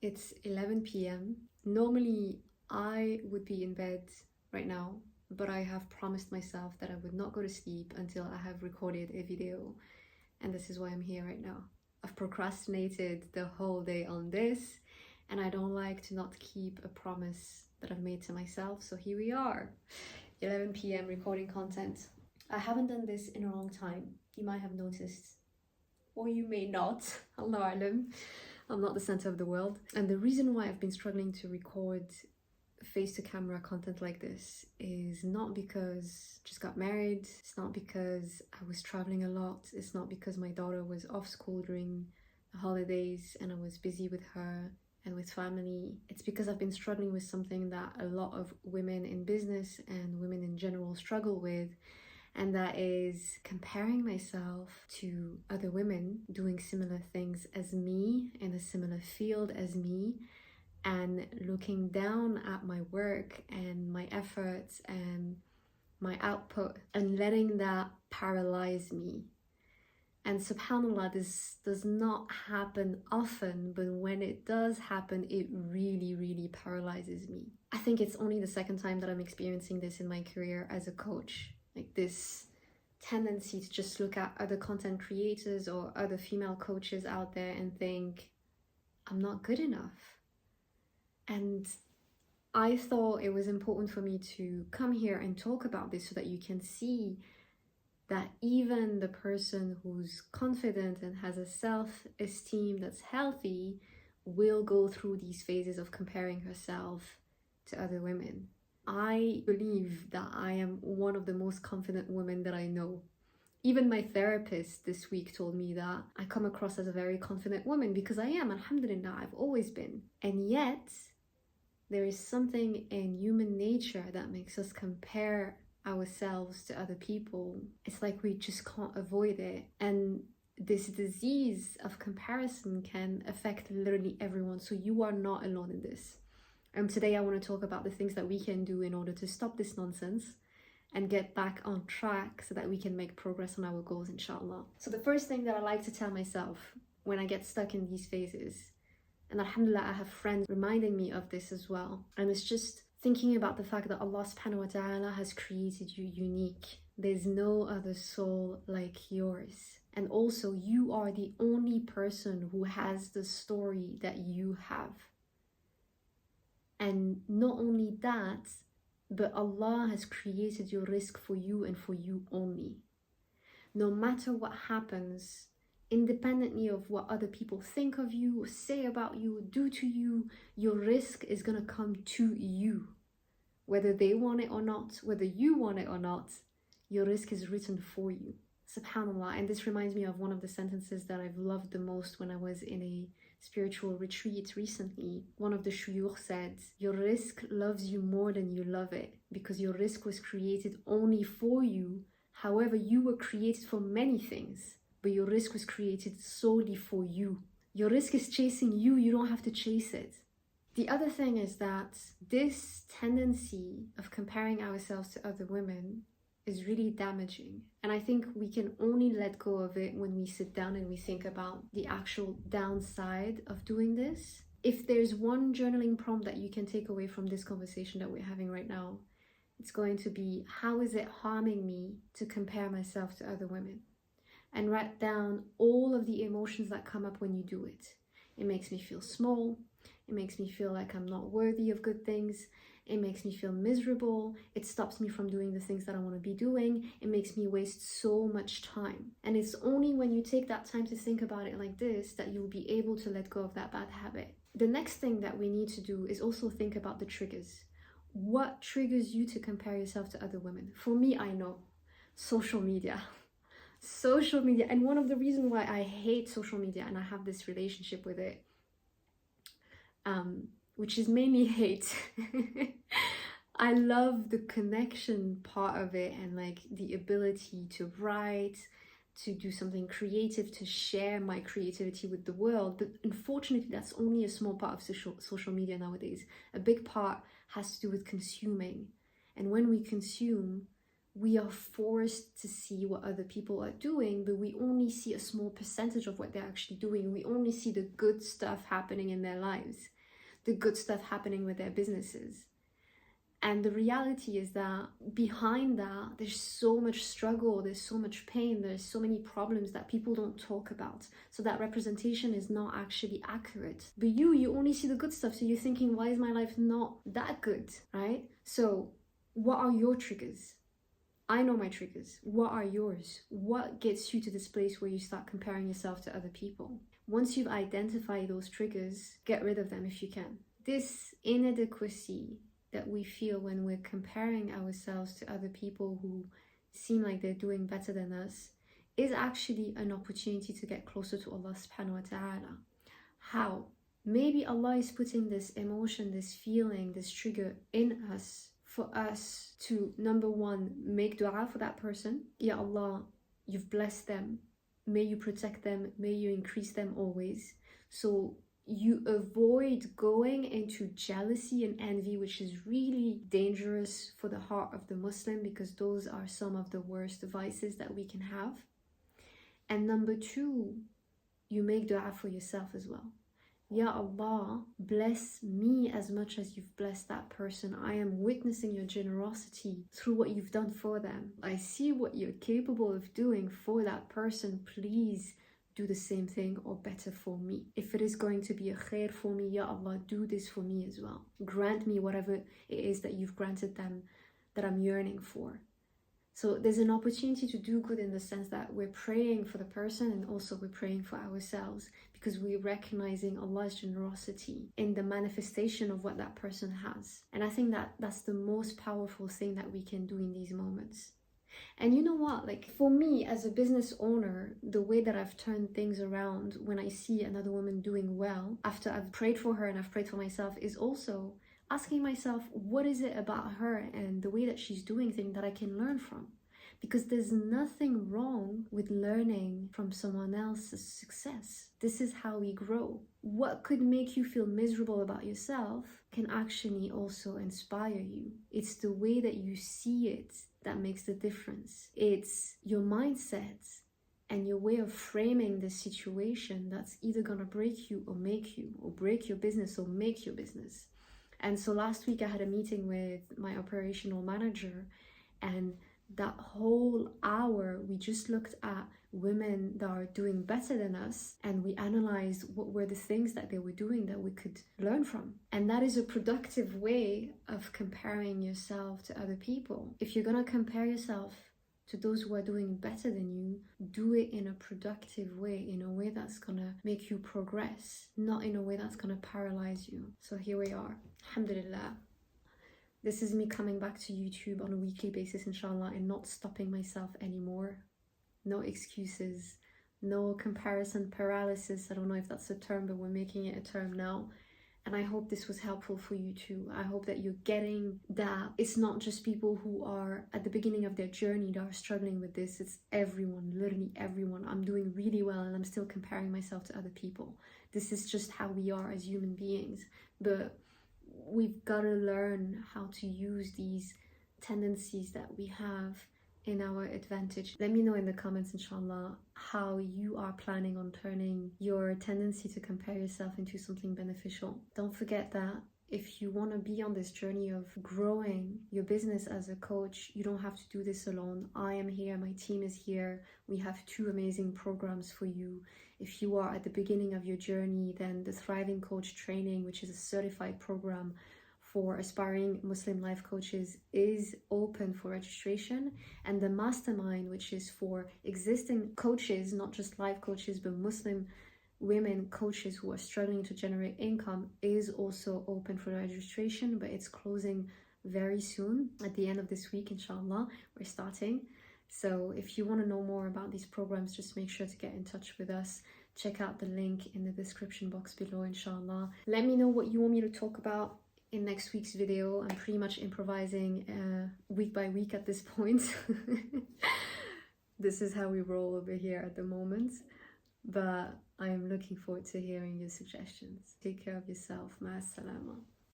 It's 11 p.m. Normally, I would be in bed right now, but I have promised myself that I would not go to sleep until I have recorded a video, and this is why I'm here right now. I've procrastinated the whole day on this, and I don't like to not keep a promise that I've made to myself, so here we are, 11 p.m. recording content. I haven't done this in a long time. You might have noticed, or you may not. Allah Alam. I'm not the center of the world. And the reason why I've been struggling to record face to camera content like this is not because I just got married. It's not because I was traveling a lot. It's not because my daughter was off school during the holidays and I was busy with her and with family. It's because I've been struggling with something that a lot of women in business and women in general struggle with, and that is comparing myself to other women doing similar things as me in a similar field as me, and looking down at my work and my efforts and my output and letting that paralyze me. And subhanAllah, this does not happen often, but when it does happen, it really, really paralyzes me. I think it's only the second time that I'm experiencing this in my career as a coach. Like this tendency to just look at other content creators or other female coaches out there and think, I'm not good enough. And I thought it was important for me to come here and talk about this so that you can see that even the person who's confident and has a self-esteem that's healthy will go through these phases of comparing herself to other women. I believe that I am one of the most confident women that I know. Even my therapist this week told me that I come across as a very confident woman, because I am, alhamdulillah, I've always been. And yet, there is something in human nature that makes us compare ourselves to other people. It's like we just can't avoid it. And this disease of comparison can affect literally everyone. So you are not alone in this. Today I want to talk about the things that we can do in order to stop this nonsense and get back on track so that we can make progress on our goals, inshallah. So the first thing that I like to tell myself when I get stuck in these phases, and alhamdulillah I have friends reminding me of this as well, and it's just thinking about the fact that Allah subhanahu wa ta'ala has created you unique. There's no other soul like yours. And also you are the only person who has the story that you have. And not only that, but Allah has created your rizq for you and for you only. No matter what happens, independently of what other people think of you, say about you, do to you, your rizq is gonna come to you. Whether they want it or not, whether you want it or not, your rizq is written for you. Subhanallah. And this reminds me of one of the sentences that I've loved the most when I was in a spiritual retreat recently. One of the shuyukh said, your rizq loves you more than you love it, because your rizq was created only for you. However, you were created for many things, but your rizq was created solely for you. Your rizq is chasing you, you don't have to chase it. The other thing is that this tendency of comparing ourselves to other women is really damaging. And I think we can only let go of it when we sit down and we think about the actual downside of doing this. If there's one journaling prompt that you can take away from this conversation that we're having right now, it's going to be, how is it harming me to compare myself to other women? And write down all of the emotions that come up when you do it. It makes me feel small. It makes me feel like I'm not worthy of good things. It makes me feel miserable. It stops me from doing the things that I want to be doing. It makes me waste so much time. And it's only when you take that time to think about it like this that you'll be able to let go of that bad habit. The next thing that we need to do is also think about the triggers. What triggers you to compare yourself to other women? For me, I know social media. Social media. And one of the reasons why I hate social media and I have this relationship with it, which is mainly hate. I love the connection part of it and like the ability to write, to do something creative, to share my creativity with the world. But unfortunately, that's only a small part of social media nowadays. A big part has to do with consuming. And when we consume, we are forced to see what other people are doing, but we only see a small percentage of what they're actually doing. We only see the good stuff happening in their lives, the good stuff happening with their businesses. And the reality is that behind that, there's so much struggle, there's so much pain, there's so many problems that people don't talk about. So that representation is not actually accurate. But you only see the good stuff. So you're thinking, why is my life not that good, right? So what are your triggers? I know my triggers. What are yours? What gets you to this place where you start comparing yourself to other people? Once you've identified those triggers, get rid of them if you can. This inadequacy that we feel when we're comparing ourselves to other people who seem like they're doing better than us is actually an opportunity to get closer to Allah subhanahu wa ta'ala. How? Maybe Allah is putting this emotion, this feeling, this trigger in us for us to, number one, make dua for that person. Ya Allah, you've blessed them. May you protect them. May you increase them always. So you avoid going into jealousy and envy, which is really dangerous for the heart of the Muslim, because those are some of the worst vices that we can have. And number two, you make dua for yourself as well. Ya Allah, bless me as much as you've blessed that person. I am witnessing your generosity through what you've done for them. I see what you're capable of doing for that person. Please do the same thing or better for me. If it is going to be a khair for me, Ya Allah, do this for me as well. Grant me whatever it is that you've granted them that I'm yearning for. So there's an opportunity to do good in the sense that we're praying for the person and also we're praying for ourselves, because we're recognizing Allah's generosity in the manifestation of what that person has. And I think that that's the most powerful thing that we can do in these moments. And you know what, like for me as a business owner, the way that I've turned things around when I see another woman doing well after I've prayed for her and I've prayed for myself is also asking myself, what is it about her and the way that she's doing things that I can learn from? Because there's nothing wrong with learning from someone else's success. This is how we grow. What could make you feel miserable about yourself can actually also inspire you. It's the way that you see it that makes the difference. It's your mindset and your way of framing the situation that's either gonna break you or make you, or break your business or make your business. And so last week I had a meeting with my operational manager, and that whole hour we just looked at women that are doing better than us, and we analyzed what were the things that they were doing that we could learn from. And that is a productive way of comparing yourself to other people. If you're gonna compare yourself to those who are doing better than you, do it in a productive way, in a way that's gonna make you progress, not in a way that's gonna paralyze you. So here we are, alhamdulillah. This is me coming back to YouTube on a weekly basis, inshallah, and not stopping myself anymore. No excuses, no comparison paralysis. I don't know if that's a term, but we're making it a term now. And I hope this was helpful for you too. I hope that you're getting that it's not just people who are at the beginning of their journey that are struggling with this. It's everyone, literally everyone. I'm doing really well and I'm still comparing myself to other people. This is just how we are as human beings. But we've got to learn how to use these tendencies that we have in our advantage. Let me know in the comments, inshallah, how you are planning on turning your tendency to compare yourself into something beneficial. Don't forget that if you want to be on this journey of growing your business as a coach, you don't have to do this alone. I am here, my team is here. We have 2 amazing programs for you. If you are at the beginning of your journey, then the Thriving Coach Training, which is a certified program for aspiring Muslim life coaches, is open for registration. And the Mastermind, which is for existing coaches, not just life coaches, but Muslim women coaches who are struggling to generate income, is also open for registration, but it's closing very soon. At the end of this week, inshallah, we're starting. So if you want to know more about these programs, just make sure to get in touch with us. Check out the link in the description box below, inshallah. Let me know what you want me to talk about in next week's video. I'm pretty much improvising week by week at this point. This is how we roll over here at the moment. But I am looking forward to hearing your suggestions. Take care of yourself. Ma salama.